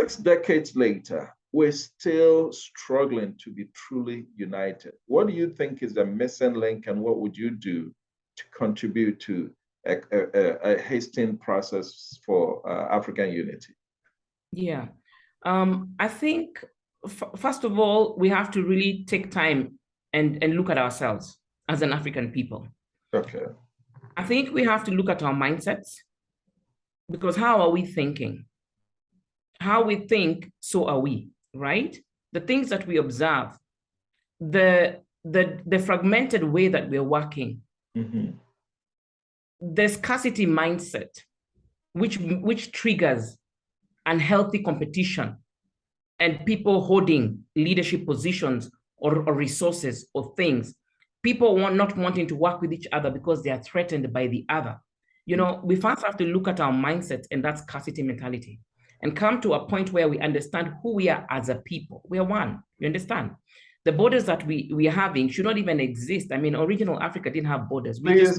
6 decades later, we're still struggling to be truly united. What do you think is the missing link, and what would you do to contribute to a hastening process for African unity? Yeah. I think, first of all, we have to really take time and look at ourselves as an African people. Okay. I think we have to look at our mindsets, because how are we thinking? How we think, so are we, right? The things that we observe, the fragmented way that we're working, the scarcity mindset, which triggers unhealthy competition and people holding leadership positions or resources or things. People not wanting to work with each other because they are threatened by the other. You know, we first have to look at our mindsets and that scarcity mentality and come to a point where we understand who we are as a people. We are one, you understand? The borders that we are having should not even exist. I mean, original Africa didn't have borders. Please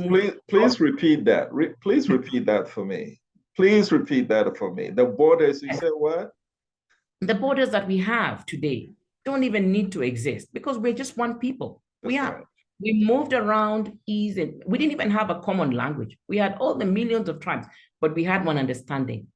repeat that. Please repeat that for me. Please repeat that for me. The borders, you said what? The borders that we have today don't even need to exist because we're just one people. We moved around easy. We didn't even have a common language. We had all the millions of tribes, but we had one understanding.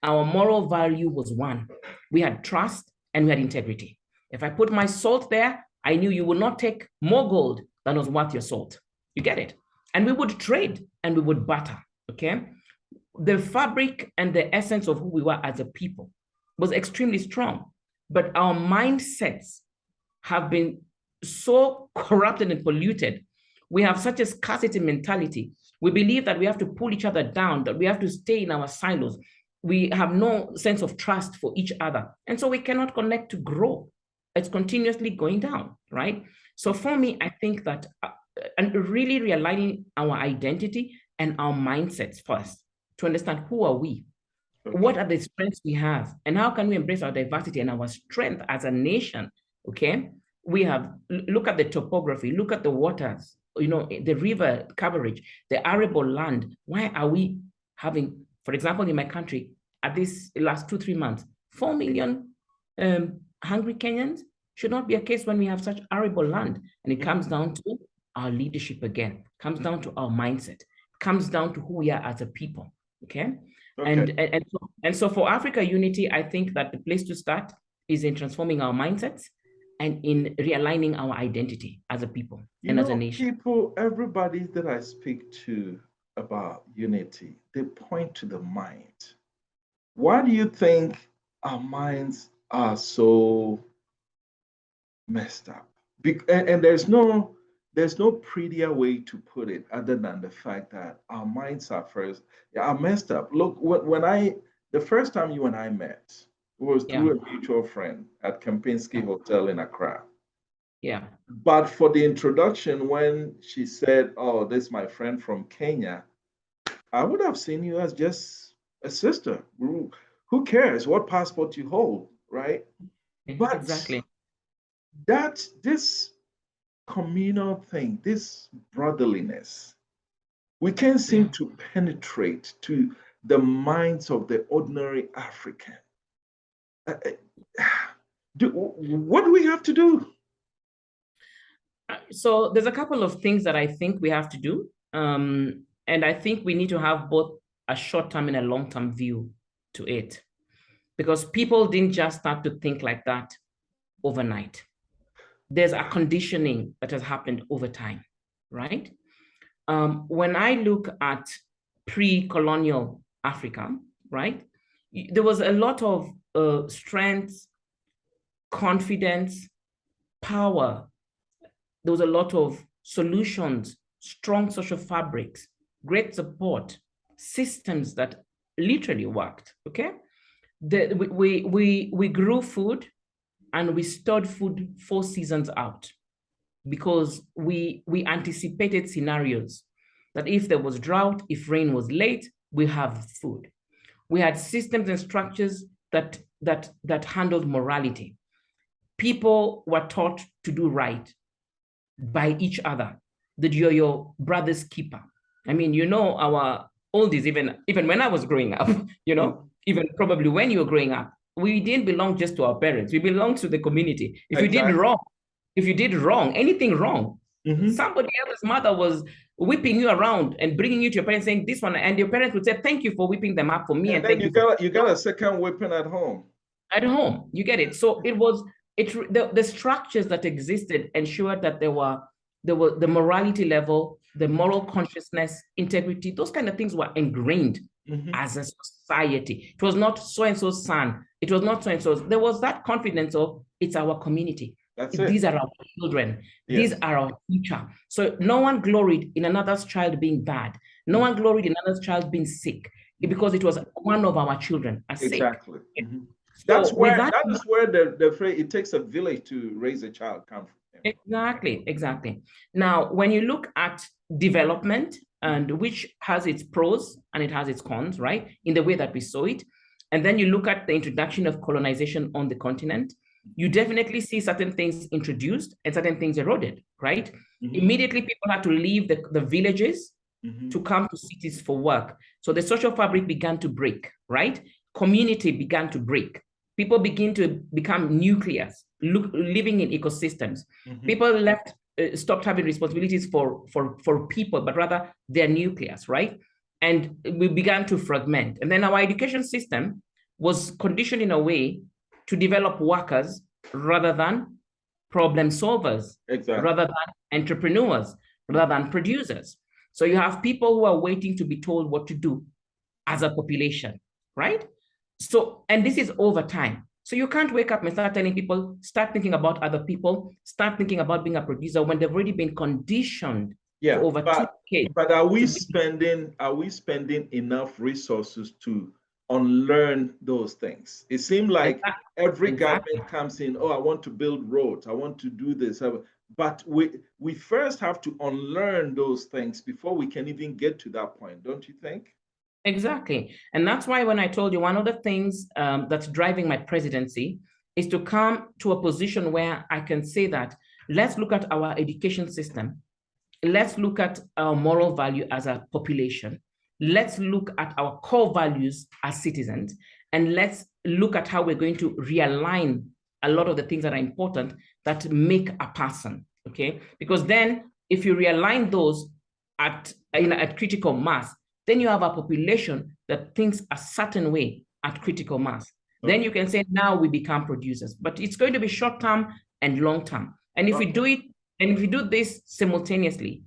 Our moral value was one. We had trust and we had integrity. If I put my salt there, I knew you would not take more gold than was worth your salt. You get it? And we would trade and we would barter, okay? The fabric and the essence of who we were as a people was extremely strong, but our mindsets have been so corrupted and polluted. We have such a scarcity mentality. We believe that we have to pull each other down, that we have to stay in our silos. We have no sense of trust for each other. And so we cannot connect to grow. It's continuously going down, right? So for me, I think that and really realigning our identity and our mindsets first to understand who are we, what are the strengths we have, and how can we embrace our diversity and our strength as a nation, okay? We have, look at the topography, look at the waters, you know, the river coverage, the arable land. Why are we having, for example, in my country, at this last 2-3 months, 4 million hungry Kenyans? Should not be a case when we have such arable land. And it comes down to our leadership again, comes down to our mindset, comes down to who we are as a people, okay? And so for Africa unity, I think that the place to start is in transforming our mindsets and in realigning our identity as a people and as a nation. Everybody that I speak to about unity, they point to the mind. Why do you think our minds are so messed up? And there's no prettier way to put it other than the fact that our minds are messed up. Look, the first time you and I met was through a mutual friend at Kempinski Hotel in Accra. Yeah. But for the introduction, when she said, "Oh, this is my friend from Kenya," I would have seen you as just a sister. Who cares what passport you hold, right? But exactly. This communal thing, this brotherliness, we can't seem to penetrate to the minds of the ordinary African. What do we have to do? So there's a couple of things that I think we have to do. And I think we need to have both a short-term and a long-term view to it, because people didn't just start to think like that overnight. There's a conditioning that has happened over time, right? When I look at pre-colonial Africa, right, there was a lot of strength, confidence, power. There was a lot of solutions, strong social fabrics, great support, systems that literally worked, okay? We grew food and we stored food 4 seasons out because we anticipated scenarios that if there was drought, if rain was late, we have food. We had systems and structures that handled morality. People were taught to do right by each other, that you're your brother's keeper. I mean, you know, our oldies, even when I was growing up, you know, even probably when you were growing up, we didn't belong just to our parents. We belong to the community. If exactly. you did wrong, anything wrong, somebody else's mother was whipping you around and bringing you to your parents saying this one, and your parents would say, thank you for whipping them up for me. And then you got a second whipping at home. At home, you get it. So it was, the structures that existed ensured that there were the morality level, the moral consciousness, integrity, those kind of things were ingrained as a society. It was not so-and-so's son. It was not so-and-so's. There was that confidence of, it's our community. These are our children. Yes. These are our future. So no one gloried in another's child being bad. No one gloried in another's child being sick, because it was one of our children. Exactly. So that is where the phrase, it takes a village to raise a child, comes from. Exactly. Now, when you look at development, and which has its pros and it has its cons, right? In the way that we saw it. And then you look at the introduction of colonization on the continent, you definitely see certain things introduced and certain things eroded, right? Immediately, people had to leave the villages to come to cities for work. So the social fabric began to break, right? Community began to break. People begin to become nucleus, living in ecosystems. People stopped having responsibilities for people, but rather their nucleus, right? And we began to fragment. And then our education system was conditioned in a way to develop workers rather than problem solvers, rather than entrepreneurs, rather than producers. So you have people who are waiting to be told what to do as a population, right? So, and this is over time. So you can't wake up and start telling people, start thinking about other people, start thinking about being a producer when they've already been conditioned for over 2 decades. But are we spending enough resources to unlearn those things? It seems like every government comes in, oh, I want to build roads, I want to do this. But we first have to unlearn those things before we can even get to that point, don't you think? Exactly. And that's why when I told you one of the things that's driving my presidency is to come to a position where I can say that let's look at our education system. Let's look at our moral value as a population. Let's look at our core values as citizens. And let's look at how we're going to realign a lot of the things that are important that make a person, okay? Because then if you realign those at critical mass, then you have a population that thinks a certain way at critical mass. Then you can say, now we become producers, but it's going to be short-term and long-term. And if we do it, and if we do this simultaneously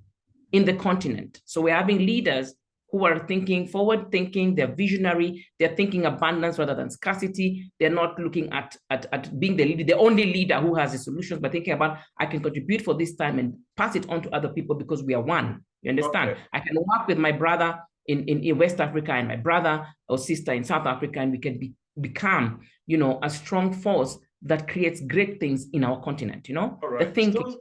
in the continent, so we're having leaders who are thinking forward-thinking, they're visionary, they're thinking abundance rather than scarcity. They're not looking at being the leader, the only leader who has the solutions, but thinking about, I can contribute for this time and pass it on to other people because we are one. You understand? I can work with my brother in West Africa and my brother or sister in South Africa, and we can become, a strong force that creates great things in our continent, the thinking.